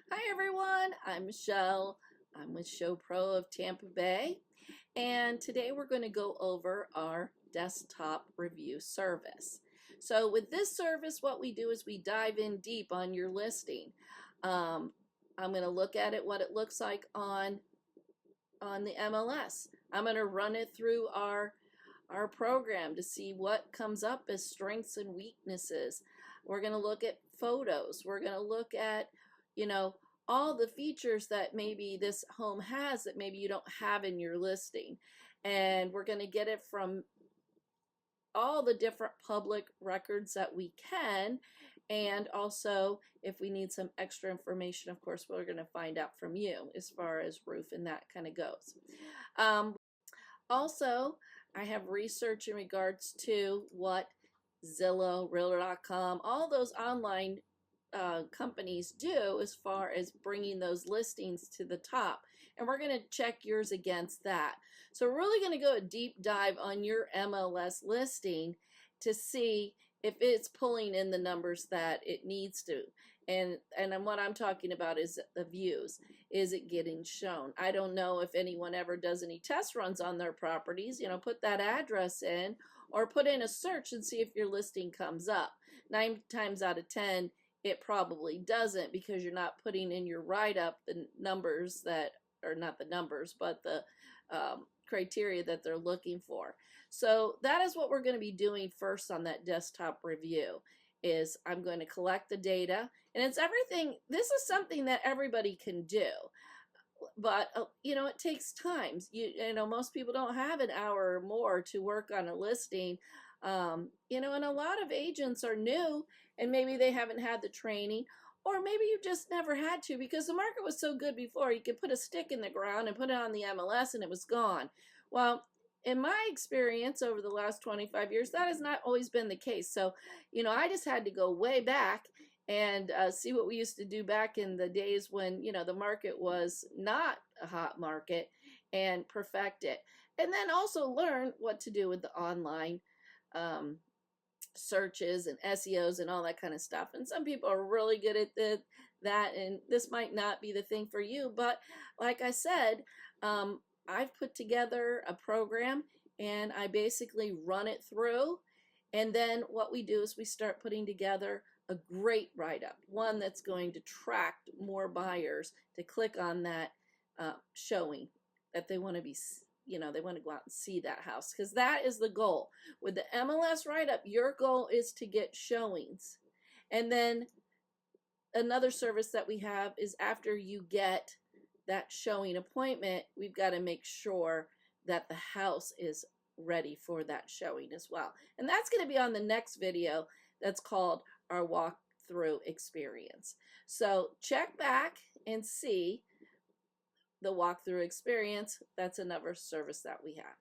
Hi everyone, I'm Michelle. I'm with ShoPro of Tampa Bay, and today we're going to go over our desktop review service. So with this service, what we do is we dive in deep on your listing. I'm going to look at it, what it looks like on the MLS. I'm going to run it through our program to see what comes up as strengths and weaknesses. We're going to look at photos. We're going to look at, all the features that maybe this home has that maybe you don't have in your listing. And we're going to get it from all the different public records that we can. And also, if we need some extra information, of course, we're going to find out from you as far as roof and that kind of goes. Also, I have research in regards to what Zillow, Realtor.com, all those online companies do as far as bringing those listings to the top. And we're going to check yours against that. So we're really going to go a deep dive on your MLS listing to see if it's pulling in the numbers that it needs to. And what I'm talking about is the views. Is it getting shown? I don't know if anyone ever does any test runs on their properties. Put that address in or put in a search and see if your listing comes up. 9 times out of 10, it probably doesn't, because you're not putting in your write-up the numbers that, or not the numbers, but the criteria that they're looking for. So that is what we're going to be doing first on that desktop review. Is I'm going to collect the data, and it's everything. This is something that everybody can do, but it takes time. Most people don't have an hour or more to work on a listing. And a lot of agents are new, and maybe they haven't had the training, or maybe you just never had to because the market was so good before. You could put a stick in the ground and put it on the MLS and it was gone. Well, in my experience over the last 25 years, that has not always been the case. So, I just had to go way back and see what we used to do back in the days when, the market was not a hot market, and perfect it. And then also learn what to do with the online searches and SEOs and all that kind of stuff. And some people are really good at that, and this might not be the thing for you. But like I said, I've put together a program, and I basically run it through. And then what we do is we start putting together a great write-up, one that's going to attract more buyers to click on that showing that they want to be, they want to go out and see that house, because that is the goal. With the MLS write-up, your goal is to get showings. And then another service that we have is after you get that showing appointment, we've got to make sure that the house is ready for that showing as well. And that's going to be on the next video that's called our walkthrough experience. So check back and see the walkthrough experience. That's another service that we have.